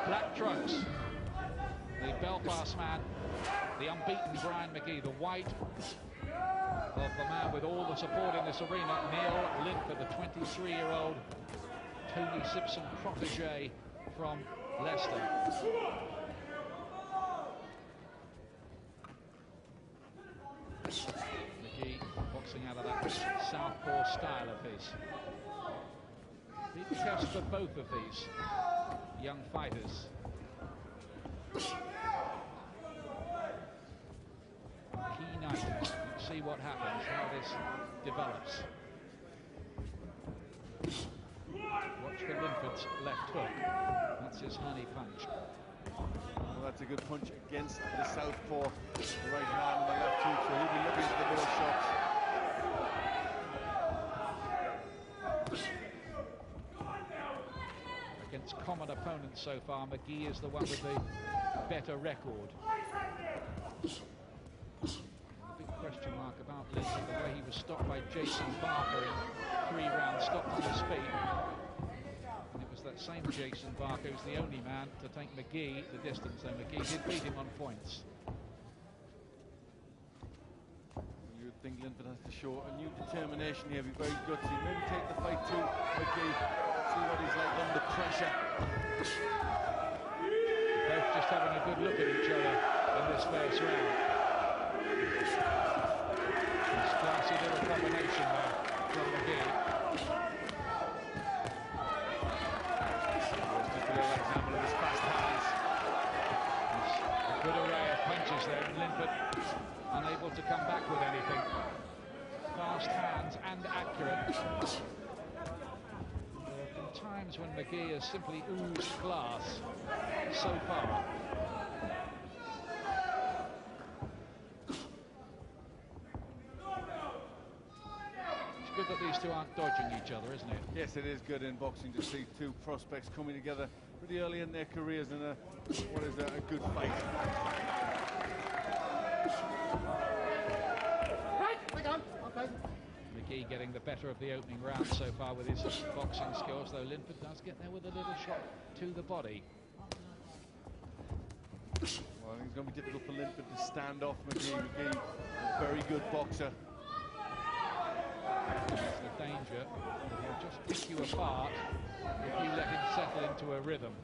black trunks. The Belfast man, the unbeaten Brian Magee, the white of the man with all the support in this arena, Neil Linford, the 23-year-old Tony Simpson protege from Leicester. Magee boxing out of that southpaw style of his. Big test for both of these young fighters. Key night. Let's see what happens, how this develops. Watch for Linford's left hook. That's his honey punch. Well, that's a good punch against the southpaw. The right hand and the left hook, so he'll be looking for the more shots. Against common opponents so far, Magee is the one with the better record. A big question mark about Linford, the way he was stopped by Jason Barker in 3 rounds, stopped on his feet. And it was that same Jason Barker who's the only man to take Magee the distance, though Magee did beat him on points. You would think Linford has to show a new determination here, be very gutsy, maybe take the fight to Magee, see what he's like under pressure. Both just having a good look at each other in this first round. This classy little combination there from Magee. Just a little example of his fast hands. A good array of punches there, and Linford unable to come back with anything. Fast hands and accurate. There have been times when Magee has simply oozed class so far. It's good that these two aren't dodging each other, isn't it? Yes, it is good in boxing to see two prospects coming together pretty early in their careers in a good fight. Magee getting the better of the opening round so far with his boxing skills, though Linford does get there with a little shot to the body. Well, I think it's going to be difficult for Linford to stand off Magee. Magee, a very good boxer. That's the danger. He'll just pick you apart if you let him settle into a rhythm.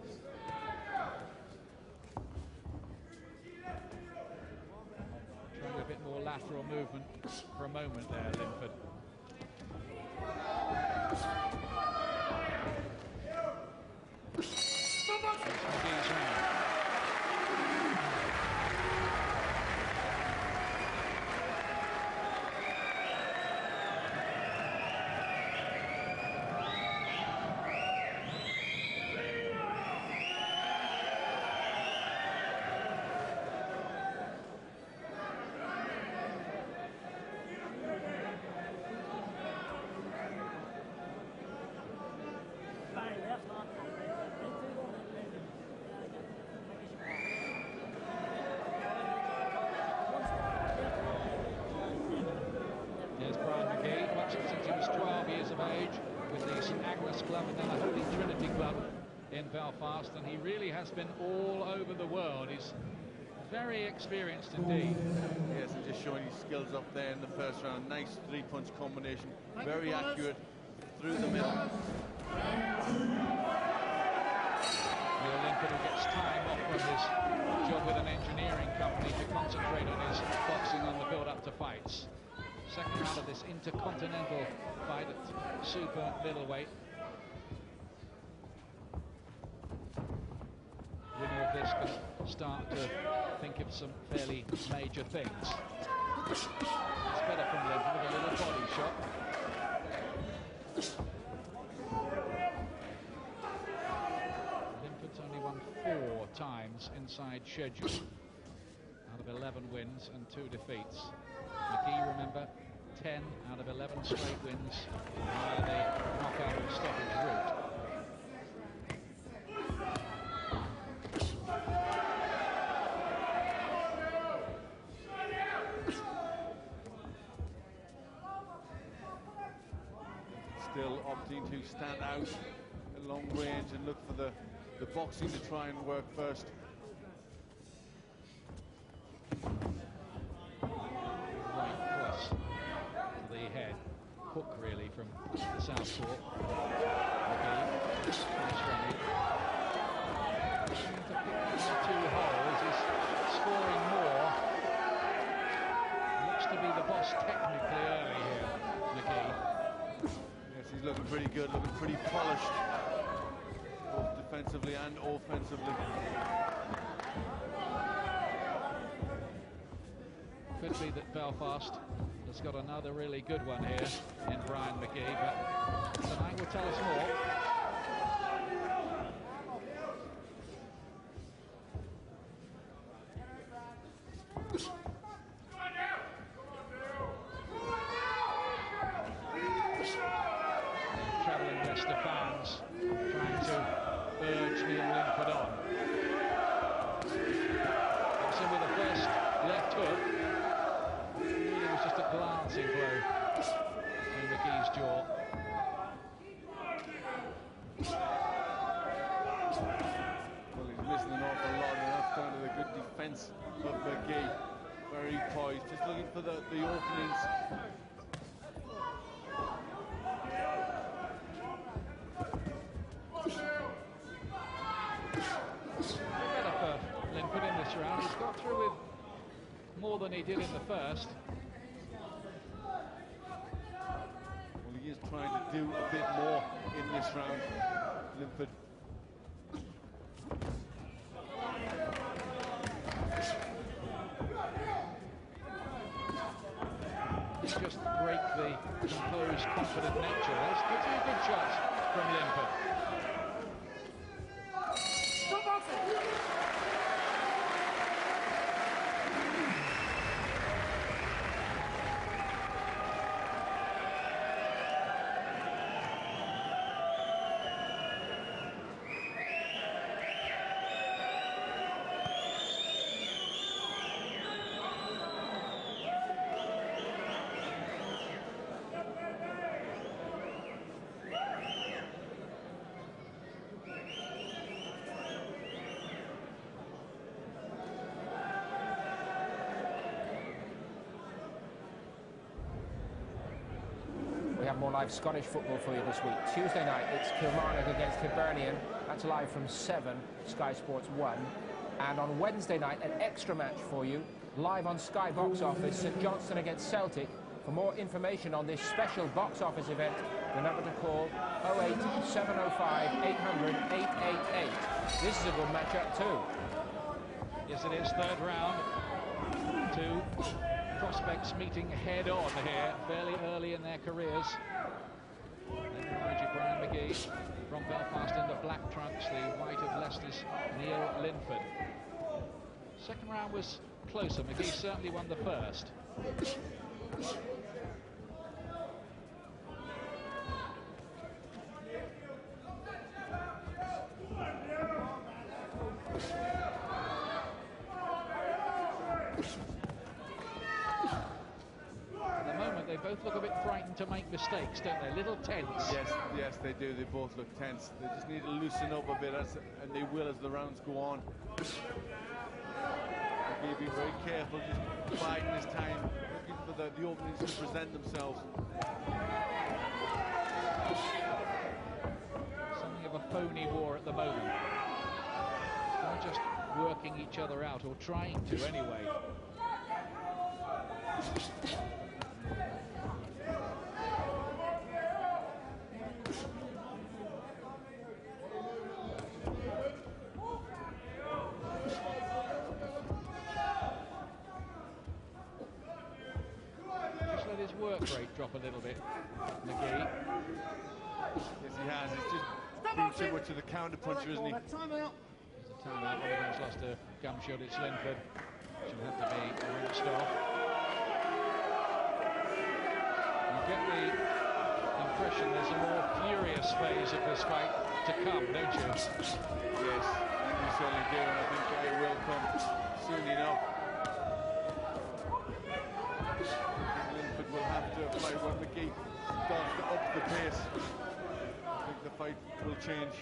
Trying a bit more lateral movement for a moment there, Linford. It's Magee's round. There's Brian Magee, boxing since he was 12 years of age with the St Agnes Club and then the Holy Trinity Club in Belfast, and he really has been all over the world. He's very experienced indeed. Yes, and just showing his skills up there in the first round. Nice 3-punch combination, very accurate through the middle. Neil Linford, who gets time off from his job with an engineering company to concentrate on his boxing on the build-up to fights. Second round of this intercontinental fight at super middleweight. Winner of this can start to think of some fairly major things. It's better from Linford with a little body shot. Linford's only won 4 times inside schedule out of 11 wins and 2 defeats. Magee, remember, 10 out of 11 straight wins via the knockout and stoppage route. Still opting to stand out at long range and look for the the boxing to try and work first. Right cross to the head. Hook really from the south court. Trying to pick these two holes. He's scoring more. Looks to be the boss technically early here, Magee. Yes, he's looking pretty good, looking pretty polished, both defensively and offensively. Could be that Belfast has got another really good one here in Brian Magee, but tonight will tell us more. Travelling Leicester fans trying to urge Neil Linford on. Comes in with the first left hook. Really was just a glancing blow in Magee's jaw. Well, he's missing an awful lot, and that's down to the good defence of Magee. Very poised, just looking for the openings. Better for Linford in this round. He's got through with more than he did in the first. Well, he is trying to do a bit more in this round, Linford. Just break the composed, confident nature. There's two good shots from Linford. We have more live Scottish football for you this week. Tuesday night, it's Kilmarnock against Hibernian. That's live from 7, Sky Sports 1. And on Wednesday night, an extra match for you, live on Sky Box Office, St Johnstone against Celtic. For more information on this special box office event, the number to call 08705 800 888. This is a good matchup too. Yes, it is. Third round. Two prospects meeting head on here, fairly early in their careers. Then Brian Magee from Belfast in the black trunks, the white of Leicester's Neil Linford. Second round was closer. Magee certainly won the first. They both look a bit frightened to make mistakes, don't they? A little tense. Yes, they do. They both look tense. They just need to loosen up a bit, and they will as the rounds go on. He'll be very careful, just biding his time, looking for the openings to present themselves. Something of a phony war at the moment. They're just working each other out, or trying to anyway. His work rate drop a little bit, Magee. Yes, he has. He's just been too much of the counter-puncher, isn't he? There's a timeout. One of them's lost a gum shot. It's Linford. Should have to be rinsed off. You get the impression there's a more furious phase of this fight to come, don't you? Yes, we certainly do, and I think it will come soon enough. Will have to fight when Magee starts to up the pace. I think the fight will change.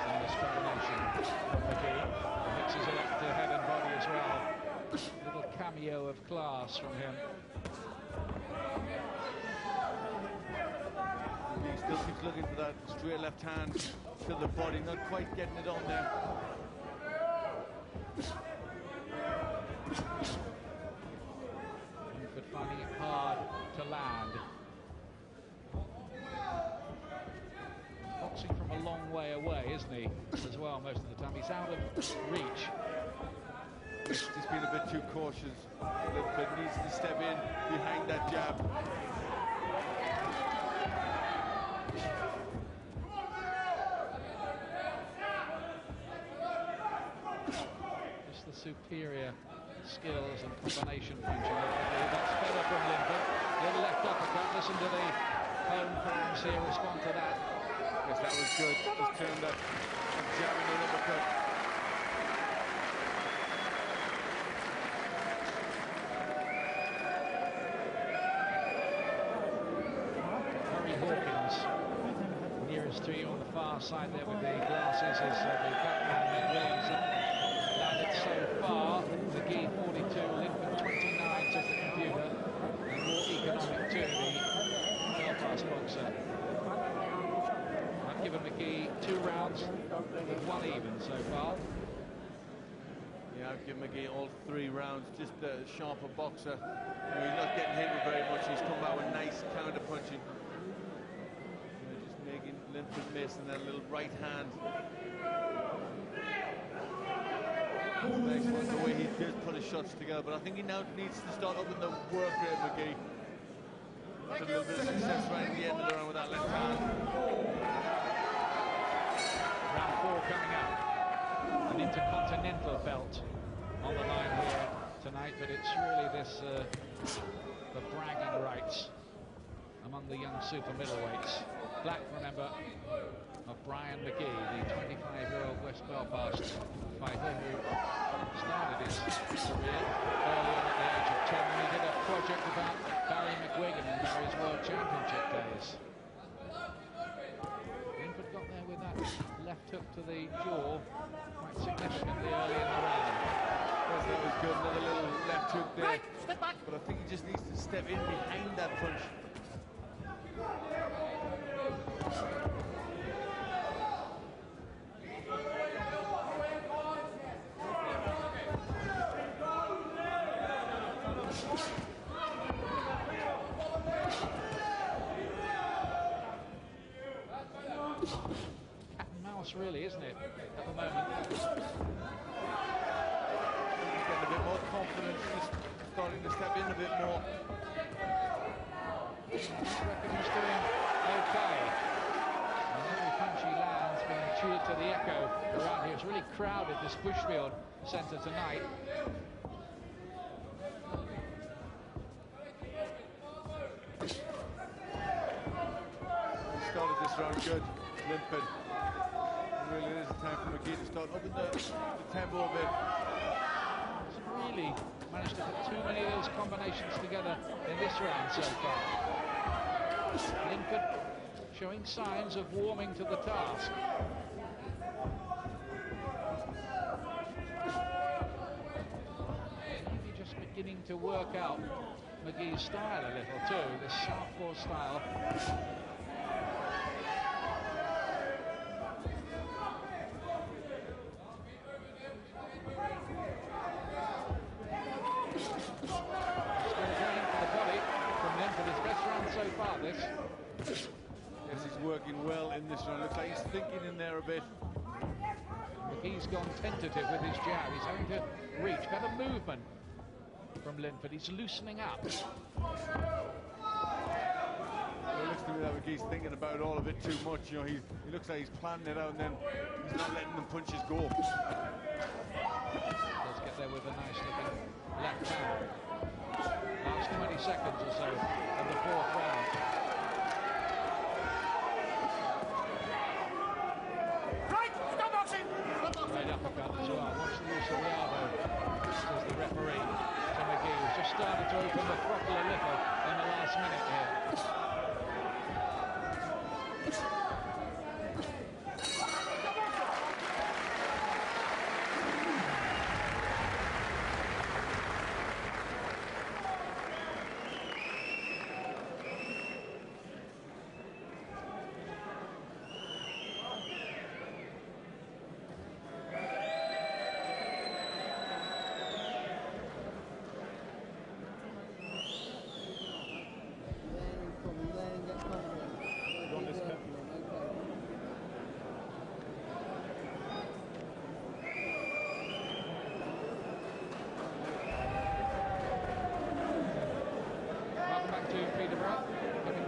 Nice combination from Magee. Mixes it up to head and body as well. Little cameo of class from him. He still keeps looking for that straight left hand to the body, not quite getting it on there. Linford finding it hard to land. Boxing from a long way away, isn't he? As well, most of the time. He's out of reach. He's been a bit too cautious. Linford needs to step in behind that jab. Just the superior skills and combination punching. That's better from Linford. Little left uppercut. Listen to the home fans here respond to that. Yes, that was good. Just turned that jab into an uppercut. Nearest to you on the far side there with the glasses is the Batman Williamson. Landed so far, Magee 42, Linford 29, says the computer, and more economic to the Belfast boxer. I've given Magee 2 rounds with 1 even so far. Yeah, I've given Magee all 3 rounds, just a sharper boxer. He's not getting hit with very much, he's come back with nice counter punching. Linford missing that little right hand. Nice one, the way he does put his shots together, but I think he now needs to start upping the work rate, Magee. Got a little bit of success right at the end of the round with that left hand. Round 4 coming up. An intercontinental belt on the line here tonight, but it's really this the bragging rights among the young super middleweights. Black, remember, of Brian Magee, the 25-year-old West Belfast fighter who started his career early on at the age of 10 when he did a project about Barry McGuigan in Barry's World Championship days. Linford got there with that left hook to the jaw quite significantly early in the round. Yes, that was good, another little left hook there. Right, step back. But I think he just needs to step in behind that punch. Cat and mouse, really, isn't it, at the moment? He's getting a bit more confidence, just starting to step in a bit more. I reckon he's doing okay. And every punch he lands being cheered to the echo around here. It's really crowded, this Bushfield Centre tonight. Started this round good, Linford. It really is a time for Magee to start upping the tempo a bit. Hasn't really managed to put too many of those combinations together in this round so far. Linford showing signs of warming to the task. Maybe just beginning to work out Magee's style a little too, this southpaw style. So far, this. Yes, he's working well in this round. Looks like he's thinking in there a bit. Magee's gone tentative with his jab. He's having to reach. Better movement from Linford. He's loosening up. Well, it looks to me that Magee's thinking about all of it too much. You know, he looks like he's planning it out and then he's not letting them punches go. Let's get there with a nice looking left hand. Last 20 seconds or so of the 4th round. Right, stop boxing! Right uppercut as well. open the throttle a little in the last minute here.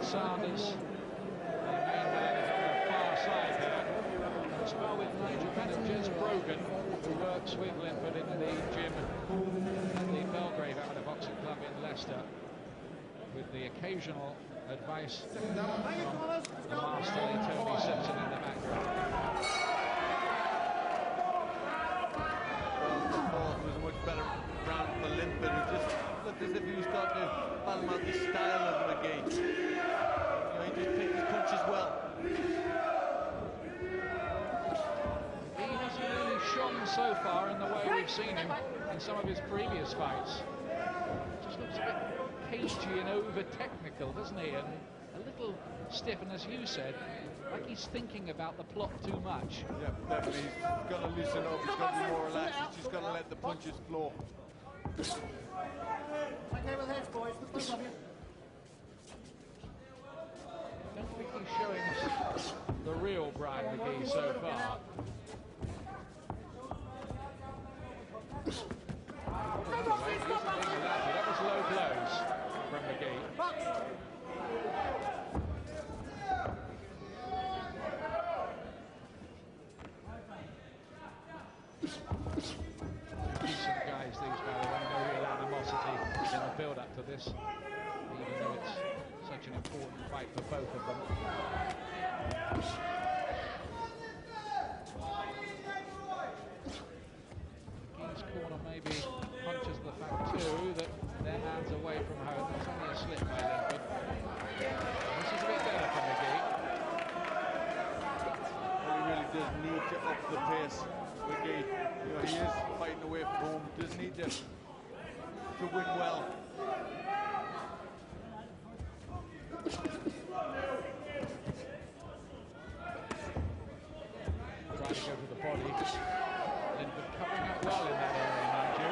Sanders, the main man, is on the far side here. A spell with Nigel Bennett, Brogan, who works with Linford in the gym at the Belgrave Amateur Boxing Club in Leicester, with the occasional advice from the masterly Tony Simpson in the background. Well, the fourth was a much better round for Linford. It just looked as if he was starting to battle out the style of Magee. He just picked his punches well. He hasn't really shone so far in the way we've seen him in some of his previous fights. Just looks a bit cagey and over-technical, doesn't he? And a little stiff, and as you said, like he's thinking about the plot too much. Yeah, definitely. He's got to loosen up, he's got to be more relaxed, he's just got to let the punches flow. Okay with heads, boys. Both of you. I don't think he's showing us the real Brian Magee so far. That was low blows from Magee. Decent guys, these guys. No real animosity in the build-up to this, even though it's such an important fight for both of them. Magee's corner maybe punches the fact too that their hands away from home. That's only a slip by Linford. This is a bit better for Magee. Well, he really does need to up the pace. Magee, you know, he is fighting away from home. Does need to win well. Trying to go to the body. Linford covering up well in that area, mind you.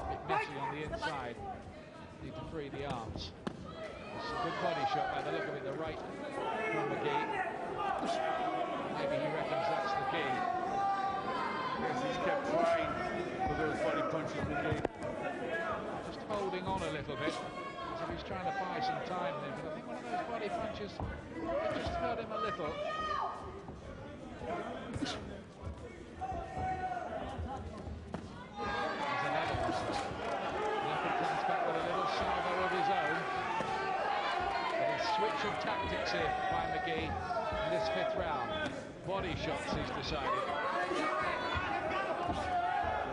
Bit messy on the inside. Need to free the arms. It's a good body shot by the look of it, the right from Magee. Maybe he reckons that's the key. Yes, he's kept trying for those body punches, Magee. Just holding on a little bit, as if he's trying to buy some time there. But I think one of those body punches just hurt him a little. There's another one. Linford comes back with a little salvo of his own. But a switch of tactics here by Magee in this fifth round. Body shots, he's decided.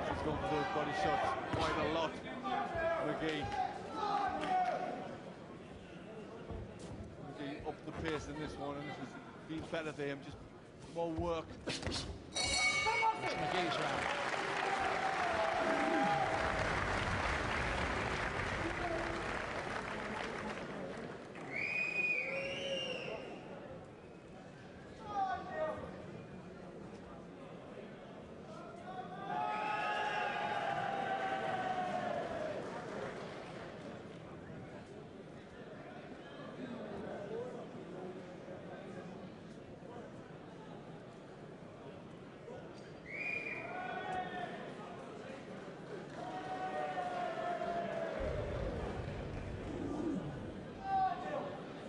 He's going for those body shots quite a lot, Magee. Magee up the pace in this one, and this has been better for him, just more work. It's Magee's round.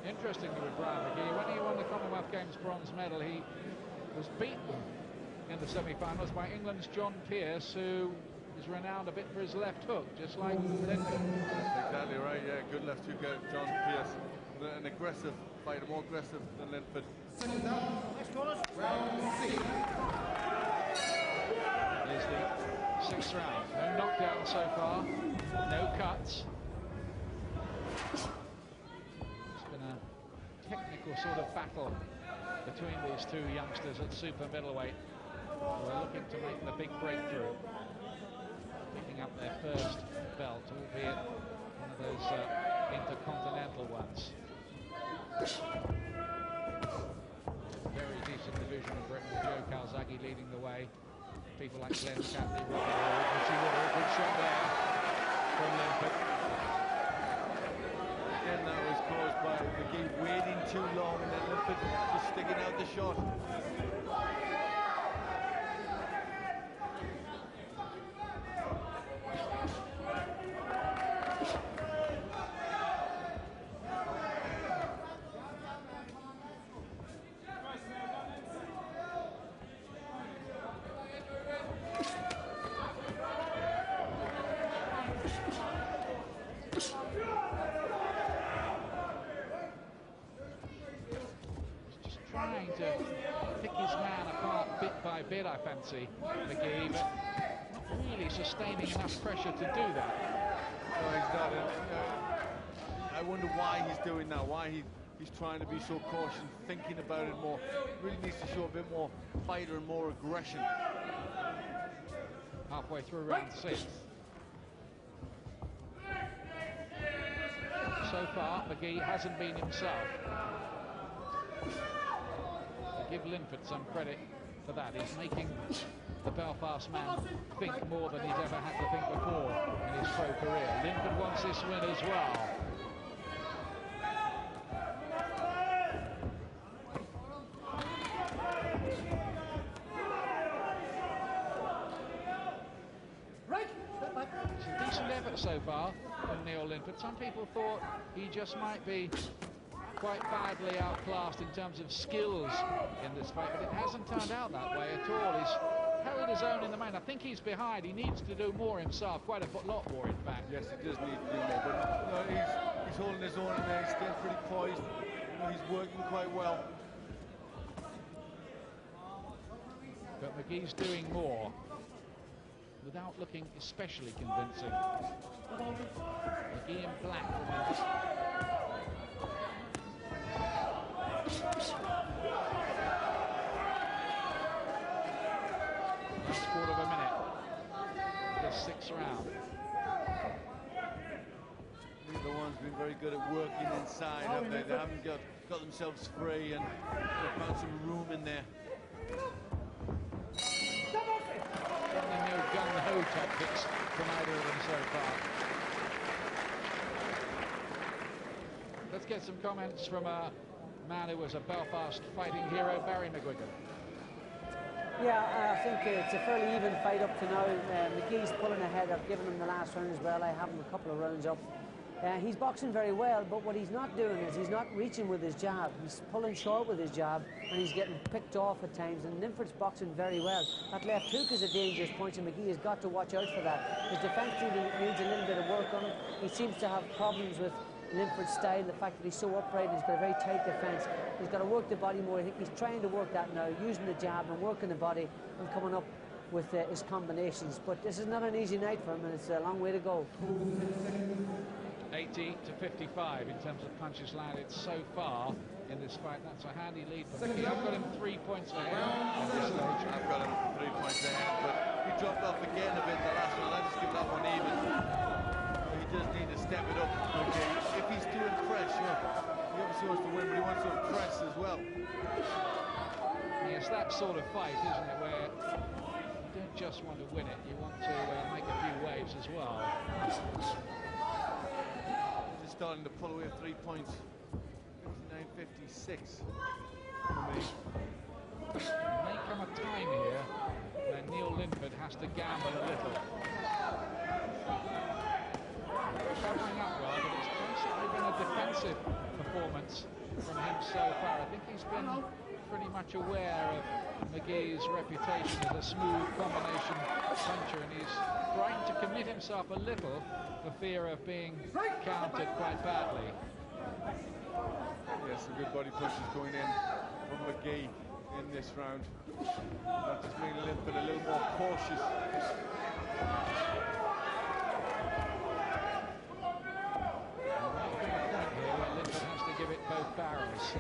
Interestingly with Brian Magee, when he won the Commonwealth Games bronze medal, he was beaten in the semi-finals by England's John Pearce, who is renowned a bit for his left hook, just like Linford. That's exactly right, yeah. Good left hook out, John Pierce. An aggressive fighter, more aggressive than Linford. Here's the 6th round. No knockdowns so far, no cuts. It's been a technical sort of battle between these two youngsters at super middleweight, who are looking to make the big breakthrough, picking up their first belt, albeit one of those intercontinental ones. Very decent division in Britain, with Joe Calzaghe leading the way. People like Glenn Catley, Robbie Hall, Richie Woodall, good shot there from Linford. Again, that was caused by Magee waiting too long and then Linford just sticking out the shot. Trying to pick his man apart bit by bit, I fancy, Magee, but not really sustaining enough pressure to do that. No, he's not. I wonder why he's doing that, why he's trying to be so cautious, thinking about it more. Really needs to show a bit more fighter and more aggression. Halfway through round 6. So far, Magee hasn't been himself. Give Linford some credit for that. He's making the Belfast man think more than he's ever had to think before in his pro career. Linford wants this win as well. It's a decent effort so far from Neil Linford. Some people thought he just might be quite badly outclassed in terms of skills in this fight, but it hasn't turned out that way at all. He's held his own in the main. I think he's behind. He needs to do more himself, quite a lot more, in fact. Yes, he does need to do more, but he's holding his own in there. He's still pretty poised. He's working quite well. But Magee's doing more without looking especially convincing. Magee in black. Last quarter of a minute, this 6th round. Neither one's been very good at working inside, have they? They haven't got themselves free and they've found some room in there. Certainly no gung-ho tactics from either of them so far. Let's get some comments from a man who was a Belfast fighting hero, Barry McGuigan. Yeah, I think it's a fairly even fight up to now. Magee's pulling ahead. I've given him the last round as well. I have him a couple of rounds up. He's boxing very well, but what he's not doing is he's not reaching with his jab. He's pulling short with his jab, and he's getting picked off at times, and Linford's boxing very well. That left hook is a dangerous point, and Magee has got to watch out for that. His defence needs a little bit of work on him. He seems to have problems with Linford's style, the fact that he's so upright and he's got a very tight defence. He's got to work the body more. I think he's trying to work that now, using the jab and working the body and coming up with his combinations. But this is not an easy night for him, and it's a long way to go. 80 to 55 in terms of punches landed so far in this fight. That's a handy lead for Magee. I've got him 3 points ahead at this stage. I've got him 3 points ahead, but he dropped off again a bit the last round. I just give that one even. He does need to step it up. Okay, if he's too impressed, he obviously wants to win, but he wants to impress as well. It's that sort of fight, isn't it, where you don't just want to win it, you want to make a few waves as well. Just starting to pull away 3 points. 59-56 for me. There may come a time here where Neil Linford has to gamble a little. Covering up well, but it's basically been a defensive performance from him so far. I think he's been pretty much aware of Magee's reputation as a smooth combination puncher, and he's trying to commit himself a little for fear of being countered quite badly. Yeah, some good body punches going in from Magee in this round. That just made Linford a little more cautious. Linford has to give it both barrels.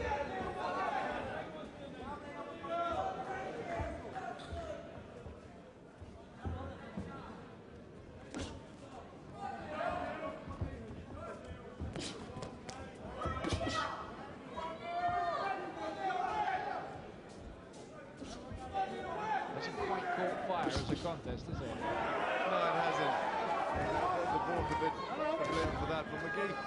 As a contest, is it? No, it hasn't. They're both a bit to blame for that. But Magee,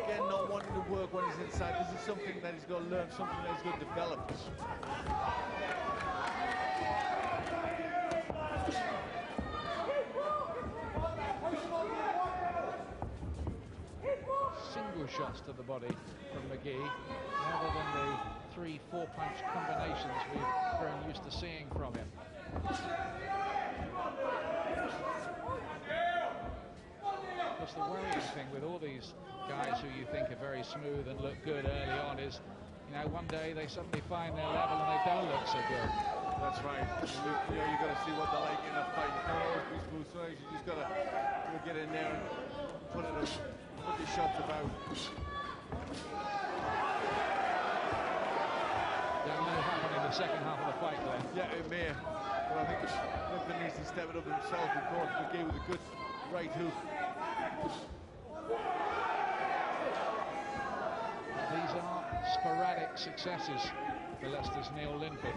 again, not wanting to work when he's inside. This is something that he's got to learn, something that he's got to develop. Single shots to the body from Magee, rather than the 3-4 punch combinations we've grown used to seeing from him. Because the worrying thing with all these guys who you think are very smooth and look good early on is, you know, one day they suddenly find their level and they don't look so good. That's right. You know, you've got to see what they're like in a fight. You can't always be smooth, so you just got to get in there and put your shots about. That may happen in the second half of the fight, Glenn. Yeah, it may. But I think Linford needs to step it up himself and go to Magee with a good right hook. These are sporadic successes for Leicester's Neil Linford.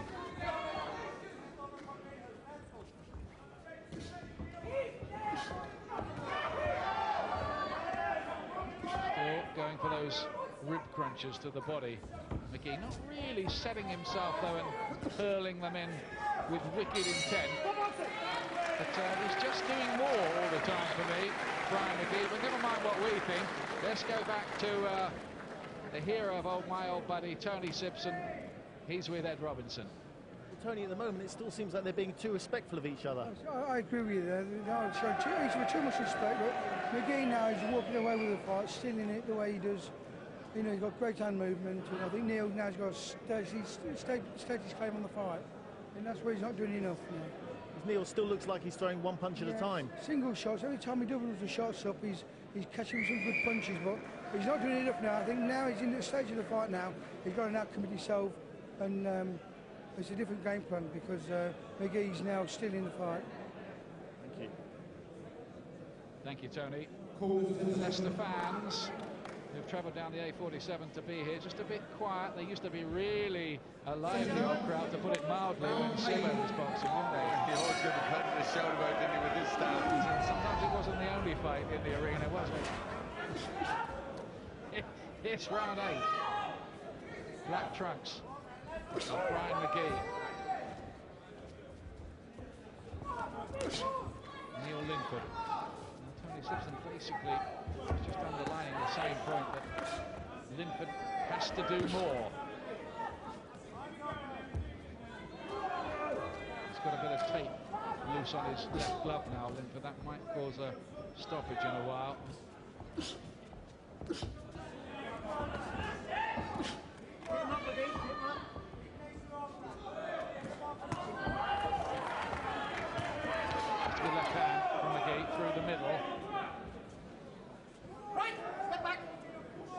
Still going for those rib crunches to the body. Magee not really setting himself though and hurling them in with wicked intent. But he's just doing more all the time for me, Brian Magee. But never mind what we think. Let's go back to the hero of my old buddy, Tony Simpson. He's with Ed Robinson. Well, Tony, at the moment, it still seems like they're being too respectful of each other. I agree with you there. No, he's too much respect. But Magee now is walking away with the fight, still in it the way he does. You know, he's got great hand movement. And I think Neil now's got to state his claim on the fight. And that's where he's not doing enough now. Neil still looks like he's throwing one punch at a time. Single shots. Every time he doubles the shots up, he's catching some good punches, but he's not doing enough now. I think now he's in the stage of the fight now. He's got to now commit himself, and it's a different game plan because Magee's now still in the fight. Thank you. Thank you, Tony. Leicester fans who've travelled down the A47 to be here, just a bit quiet. They used to be really a lively old crowd, to put it mildly, when Simo was boxing, didn't they? He always got the cut to shout about, didn't he, with his style. Sometimes it wasn't the only fight in the arena, was it? It's round 8. Black trunks of Brian Magee. Neil Linford. Tony Simpson basically just underlining the same point that Linford has to do more. He's got a bit of tape loose on his left glove now, Linford. That might cause a stoppage in a while. Good left hand from Magee through the middle.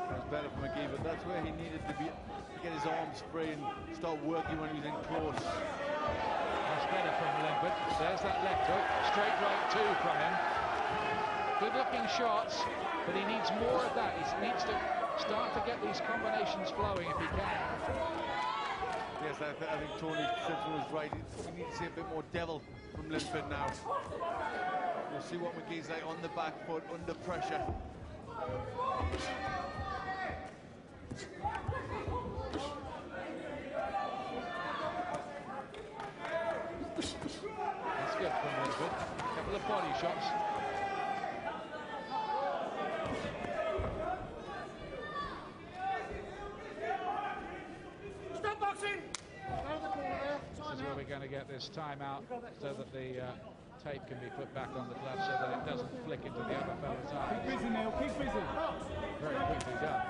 It's better for Magee, but that's where he needed to be, to get his arms free and start working when he was in close. That's better from Linford. There's that left hook. Straight right two from him. Good looking shots, but he needs more of that. He needs to start to get these combinations flowing if he can. Yes, I think Tony Simpson was right. We need to see a bit more devil from Linford now. We'll see what Magee's like on the back foot, under pressure. That's good from Linford. A couple of body shots. Stop boxing! This is where we're going to get this timeout so that the tape can be put back on the glove so that it doesn't flick into the other fellow's eye. Keep busy, Neil, keep busy. Very quickly done.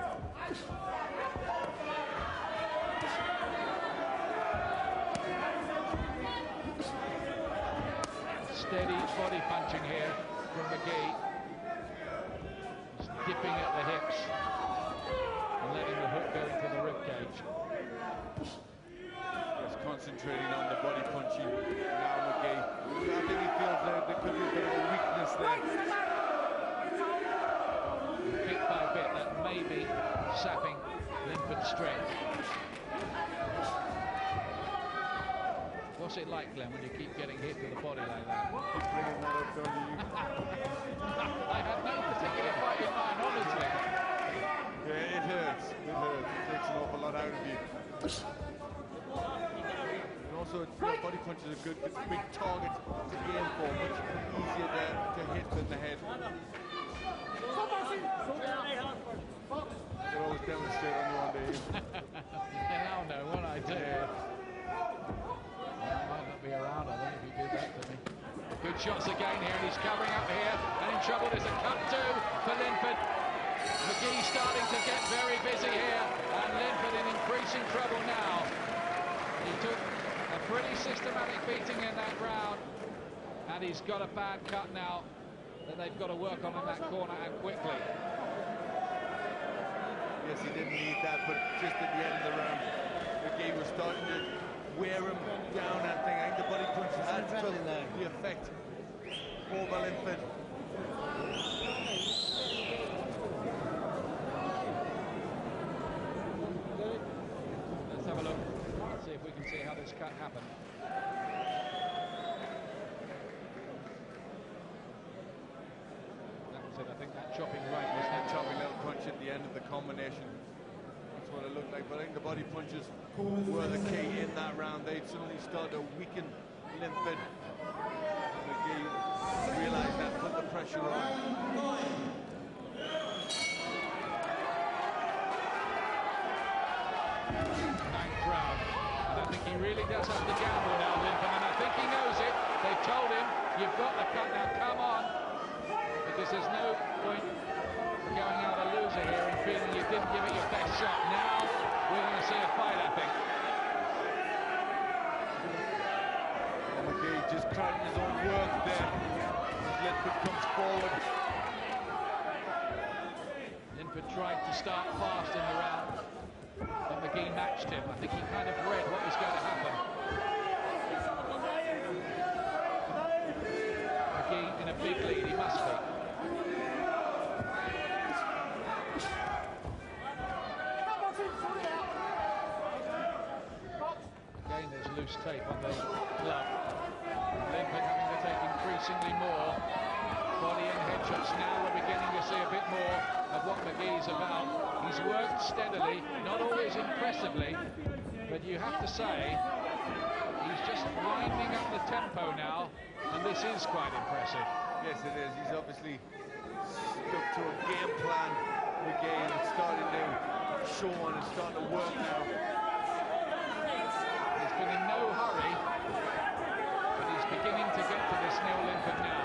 Steady body punching here from Magee. Just dipping at the hips and letting the hook go into the ribcage. Just concentrating on the body punching now, Magee. I think he feels that there could be a bit of a weakness there. Bit by bit, that may be sapping Linford's strength. What's it like, Glenn, when you keep getting hit to the body like that? Keep bringing that up, don't you? I had no particular fight in mind, honestly. Yeah, it hurts. It hurts. It takes an awful lot out of you. And also, body punches are good, big target to aim for, much easier to hit than the head. They'll always demonstrate on you one day. And I'll know what I do. I might not be around, I think, if you do that to me. Good shots again here, and he's covering up here, and in trouble. There's a cut two for Linford. Magee starting to get very busy here, and Linford in increasing trouble now. He took a pretty systematic beating in that round, and he's got a bad cut now that they've got to work on in that corner, and quickly. Yes, he didn't need that, but just at the end of the round, Magee was starting to wear him down. I think the body punch had took the effect over Linford. Let's have a look. Let's see if we can see how this cut happened. That was it. I think that chopping right was That that chopping little punch at the end of the combination. That's what it looked like. But I think the body punches were the key in that round. They'd suddenly start to weaken Linford. Magee realised that, put the pressure on. ninth round. And I think he really does have to gamble now, Linford, and I think he knows it. They've told him, you've got the cut now, come on. Because there's no point going out a loser here and feeling you didn't give it your best shot. Now we're going to see a fight, I think. Magee just crowding his own work there as Linford comes forward. Linford tried to start fast in the round, but Magee matched him. I think he kind of read what was going to happen. Magee in a big lead, he must be. Again, there's loose tape on the glove. Linford having to take increasingly more body and head shots. Now we're beginning to see a bit more of what Magee's about. He's worked steadily, not always impressively, but you have to say he's just winding up the tempo now, and this is quite impressive. Yes, it is. He's obviously stuck to a game plan. Magee, and it's starting to show on and starting to work now. He's been in no hurry, but he's beginning to get to this Neil Linford now.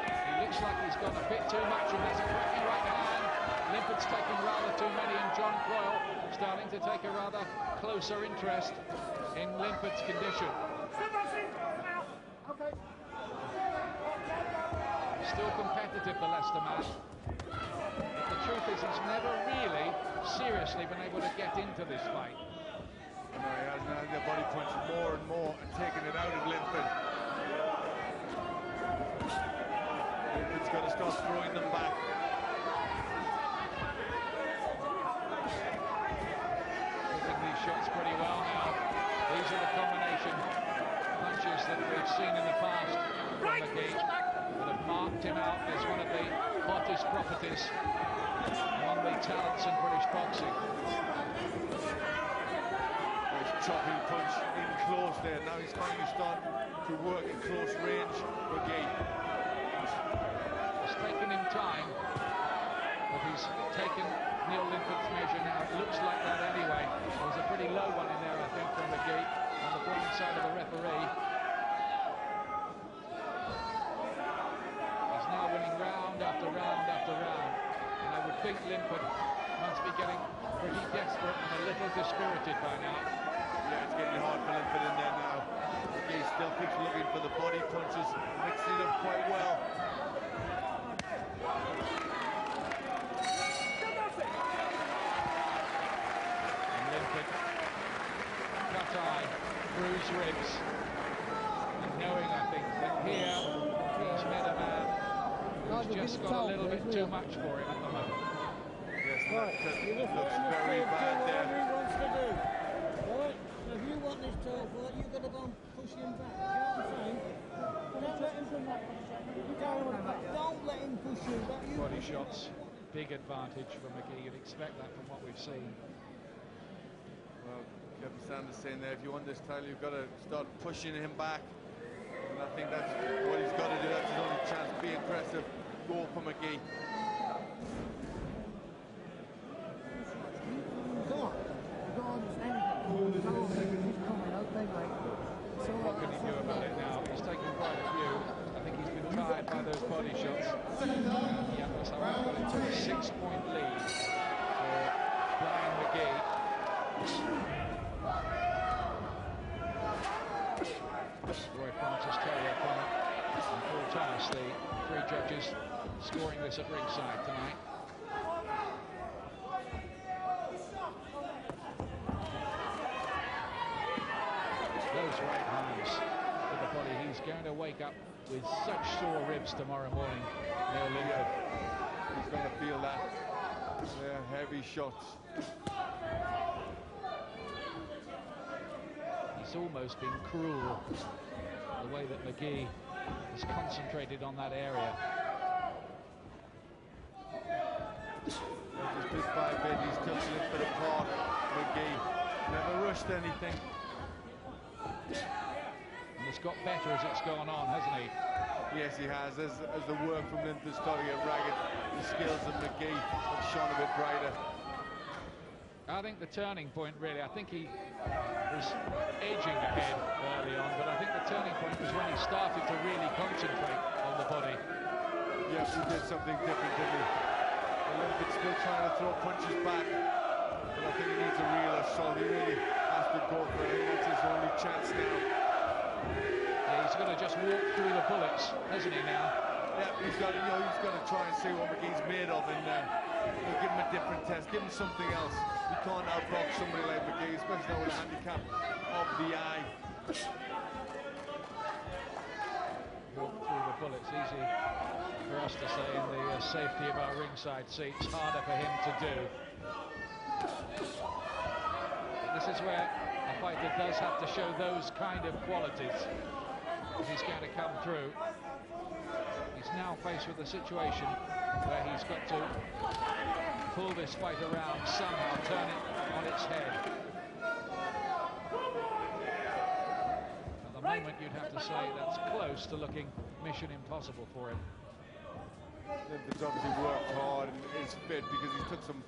He looks like he's got a bit too much, and that's a cracking right hand. Linford's taking rather too many, and John Coyle starting to take a rather closer interest in Linford's condition. Still competitive, the Leicester man. But the truth is, he's never really seriously been able to get into this fight. No, he has now the body punch more and more and taking it out of Linford. Linford's got to start throwing them back. Hitting these shots pretty well now. These are the combination punches that we've seen in the past from Magee that have marked him out as one of the hottest properties among the talents in British boxing. Chopping punch in close there. Now he's finally starting to work in close range. Magee. It's taken him time, but he's taken Neil Linford's measure now. It looks like that anyway. There was a pretty low one in there, I think, from Magee on the blind side of the referee. think Linford must be getting pretty desperate and a little dispirited by now. Yeah, it's getting hard for Linford in there now. Magee still keeps looking for the body punches, mixing it up quite well. And Linford, cut eye, bruised ribs, and knowing, I think, that here he's met a man who's just got a little bit too much for him at the moment. Yes, that looks very bad there. He wants to do. Right? So if you want this title fight, you've got to go and push him back. You know what I'm saying? Don't let him come back. Don't let him push you back. Body shots, big advantage for Magee. You'd expect that from what we've seen. Well, Kevin Sanders saying there, if you want this title, you've got to start pushing him back. And I think that's what he's got to do. That's his only chance. Be aggressive. Go for Magee. What can he do about it now? He's taken quite a few. I think he's been tired by those body shots. Yeah, so I've got into a 6-point lead for Brian Magee. Roy Francis, Terry O'Connor, and Paul Thomas, the three judges scoring this at ringside tonight. Those right hands to the body. He's going to wake up with such sore ribs tomorrow morning, Neil Linford. He's going to feel that. They're heavy shots. It's almost been cruel, the way that Magee is concentrated on that area. Just bit by bit, he's took Linford apart. Magee never rushed anything. And it's got better as it's gone on, hasn't he? Yes, he has. As the work from Linford started to get ragged, the skills of Magee have shone a bit brighter. I think the turning point, really, I think he was edging ahead early on, but I think the turning point was when he started to really concentrate on the body. Yes, he did something different, didn't he? Linford's still trying to throw punches back, but I think he needs a real assault. He really has to go for it. That's his only chance now. Yeah, he's going to just walk through the bullets, hasn't he now? Yeah, he's got to try and see what Magee's made of, and give him a different test, give him something else. You can't outbox somebody like Magee, especially now with a handicap of the eye. Walk through the bullets, easy for us to say in the safety of our ringside seats, harder for him to do. But this is where a fighter does have to show those kind of qualities if he's going to come through. He's now faced with a situation where he's got to pull this fight around somehow, turn it on its head. At the moment, you'd have to say that's close to looking mission impossible for him. Linford's obviously worked hard and is fit because he took some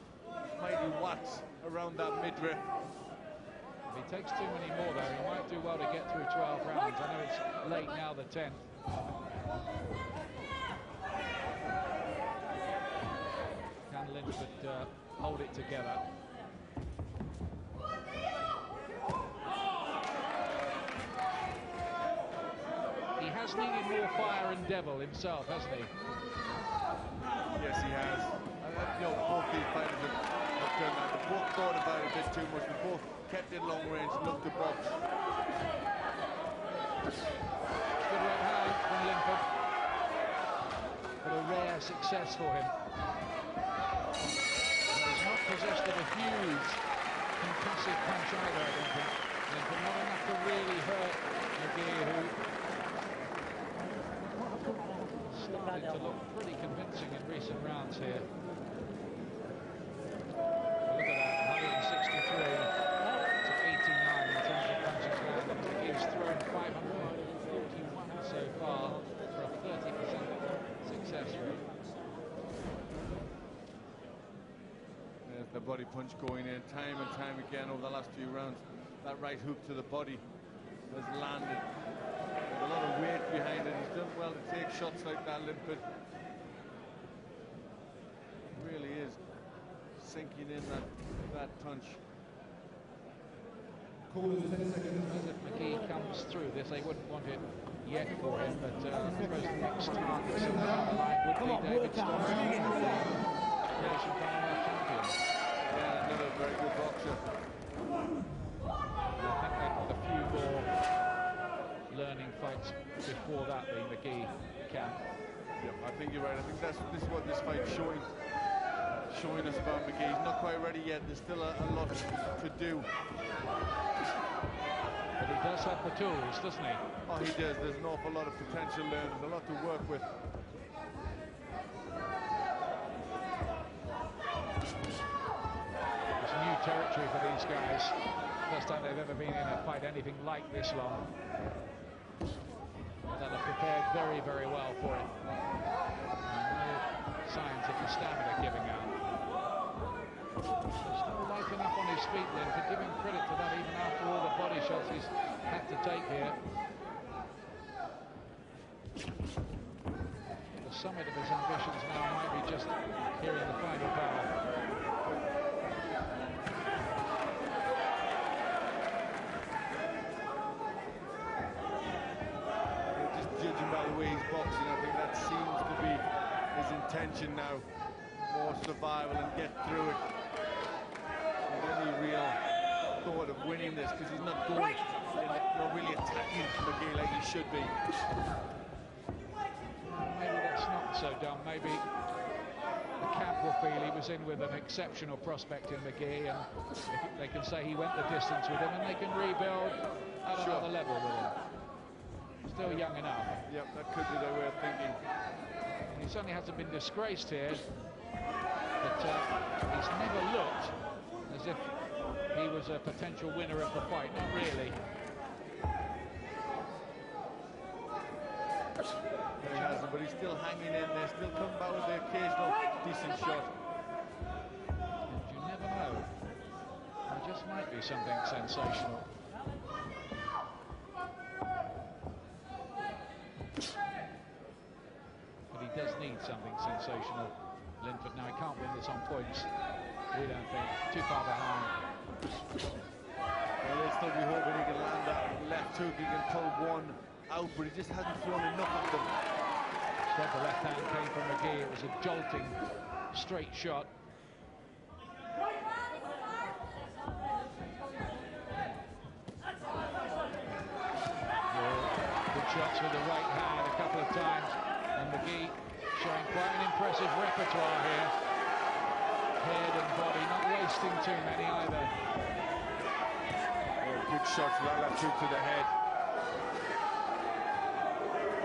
mighty whacks around that midriff. If he takes too many more, though, he might do well to get through 12 rounds. I know it's late now, the 10th. Can Linford hold it together? He has needed more fire and devil himself, hasn't he? Yes, he has. Both these fighters have done that. They both thought about it a bit too much. They both kept it long range, looked to box. Good right hand from Linford. But a rare success for him. He's not possessed of a huge concussive punch either, I don't think. Linford, not enough to really hurt Magee, who started to look pretty convincing in recent rounds here. Look at that, 163 to 89 in terms of punches landed. Magee's thrown 541 so far for a 30% success rate. There's the body punch going in time and time again over the last few rounds. That right hook to the body has landed. There's a lot of weight behind it. He's done well to take shots like that, Linford. Really is sinking in that punch. As Magee comes through this, they wouldn't want it yet for him, but I suppose the next target somewhere down the line would be David Stockton, Asian Commonwealth champion. Yeah, another very good boxer. I think they've got a few more learning fights before that, the Magee camp. Yep, I think you're right. I think this is what this fight's showing us about Magee. He's not quite ready yet. There's still a lot to do. But he does have the tools, doesn't he? Oh, he does. There's an awful lot of potential there. There's a lot to work with. It's new territory for these guys. First time they've ever been in a fight anything like this long. But they'll have prepared very, very well for it. And no signs of the stamina giving out. Still light enough on his feet, then, to give him credit for that, even after all the body shots he's had to take here. The summit of his ambitions now might be just hearing the final bell. Just judging by the way he's boxing, I think that seems to be his intention now. More survival and get through it. Any real thought of winning this, because he's not going, not really attacking Magee like he should be. Maybe that's not so dumb. Maybe the camp will feel he was in with an exceptional prospect in Magee, and if they can say he went the distance with him, and they can rebuild at another level with him. Still young enough. Yep, that could be their way of thinking. He certainly hasn't been disgraced here, but he's never looked as if he was a potential winner of the fight. Not really. He hasn't, but he's still hanging in there, still coming back with the occasional decent shot. And you never know. There just might be something sensational. But he does need something sensational, Linford. Now, he can't win this on points, we don't think. Too far behind. Well, they'll still be hoping he can land that left hook. He can pull one out, but he just hasn't thrown enough of them. Instead, the left hand came from Magee. It was a jolting, straight shot. Good shots with the right hand a couple of times, and Magee showing quite an impressive repertoire here. Head and body, not wasting too many either. Good shots, left hook to the head.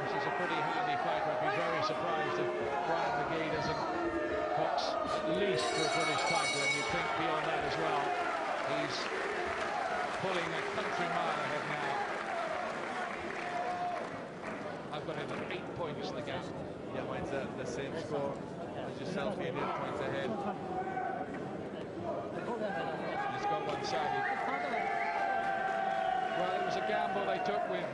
This is a pretty handy fight. I'd be very surprised if Brian Magee doesn't box at least for a British title, and you think beyond that as well. He's pulling a country mile ahead now. I've got him at 8 points the gap. Yeah, mine's the same score as yourself, 8 points ahead. He's got one-sided. Well, it was a gamble they took with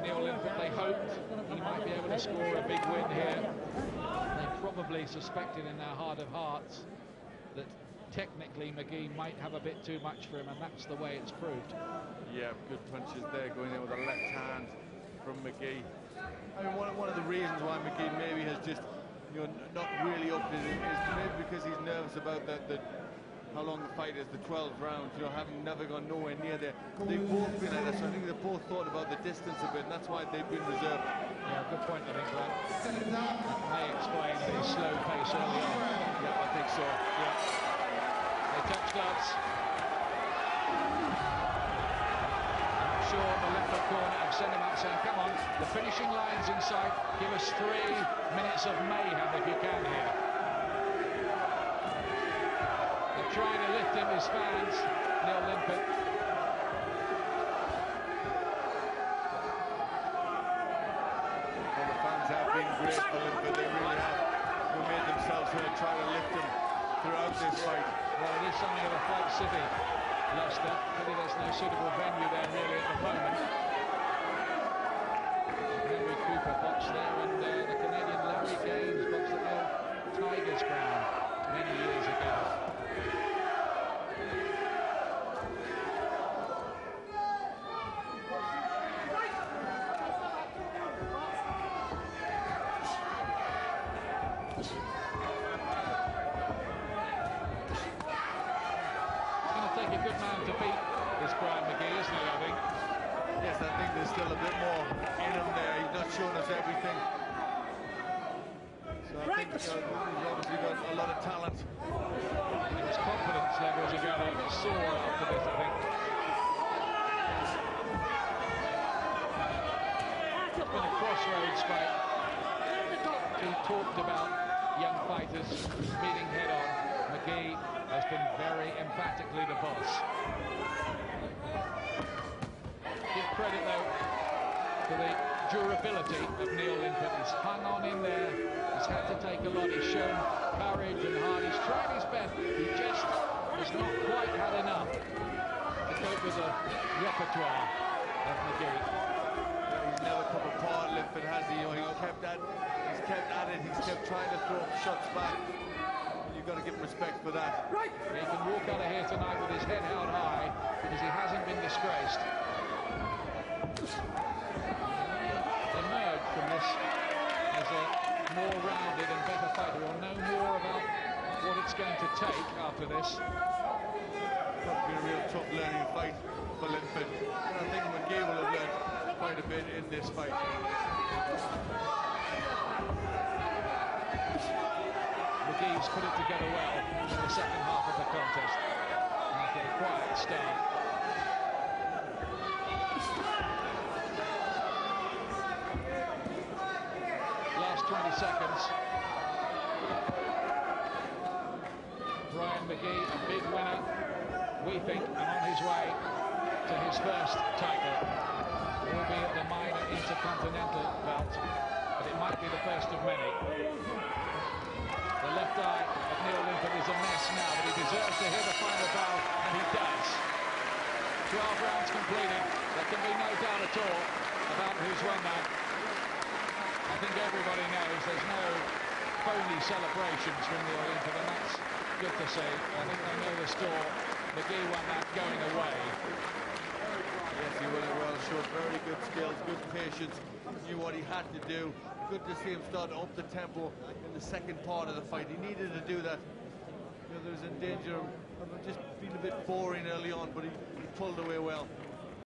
Neil Linford. They hoped he might be able to score a big win here. They probably suspected in their heart of hearts that technically Magee might have a bit too much for him, and that's the way it's proved. Yeah, good punches there, going in with a left hand from Magee. I mean, one of the reasons why Magee maybe has just, you know, not really upped it is maybe because he's nervous about how long the fight is, the 12 rounds, you know, having never gone nowhere near there. They've both been at it, so I think they've both thought about the distance a bit, and that's why they've been reserved. Yeah, good point, I think, Glenn. That may explain the slow pace early on. Yeah, I think so, yeah. They touch gloves. I'm sure the Linford corner have sent him out saying, come on, the finishing line's in sight. Give us 3 minutes of mayhem if you can here. They're trying to lift him, his fans, Neil Linford. Well, the fans have been great for Linford. They really have made themselves here, trying to lift him throughout this fight. Well, it is something of a fight city, Leicester. Pity there's no suitable venue there really at the moment. Henry Cooper boxed there, and the Canadian Larry Gaines boxed at the old Tigers ground many years ago. So I think he's obviously got a lot of talent. His confidence levels are going to soar after this, I think. It's been a crossroads fight. We talked about young fighters meeting head-on. Magee has been very emphatically the boss. Give credit, though, to the durability of Neil Linford. He's hung on in there. He's had to take a lot. He's shown courage and heart. He's tried his best. He just has not quite had enough to cope with the repertoire of Magee. He's never come apart, Linford, has he? He's kept at it. He's kept trying to throw shots back. You've got to give him respect for that. Right. He can walk out of here tonight with his head held high because he hasn't been disgraced. Emerge from this as a more rounded and better fighter. We'll know more about what it's going to take after this. Probably a real tough learning fight for Linford. And I think Magee will have learned quite a bit in this fight. Magee's put it together well in the second half of the contest after the quiet start. Last 20 seconds. Brian Magee, a big winner, we think, and on his way to his first title, albeit the minor intercontinental belt, but it might be the first of many. The left eye of Neil Linford is a mess now, but he deserves to hear the final bell, and he does. 12 rounds completed. There can be no doubt at all about who's won that. I think everybody knows there's no phony celebrations from Neil Linford, and that's good to see. I think they know the score. Magee won that going away. Yes, he won it well. Showed very good skills, good patience. Knew what he had to do. Good to see him start to up the tempo in the second part of the fight. He needed to do that. You know, there was in danger of just being a bit boring early on, but he pulled away well.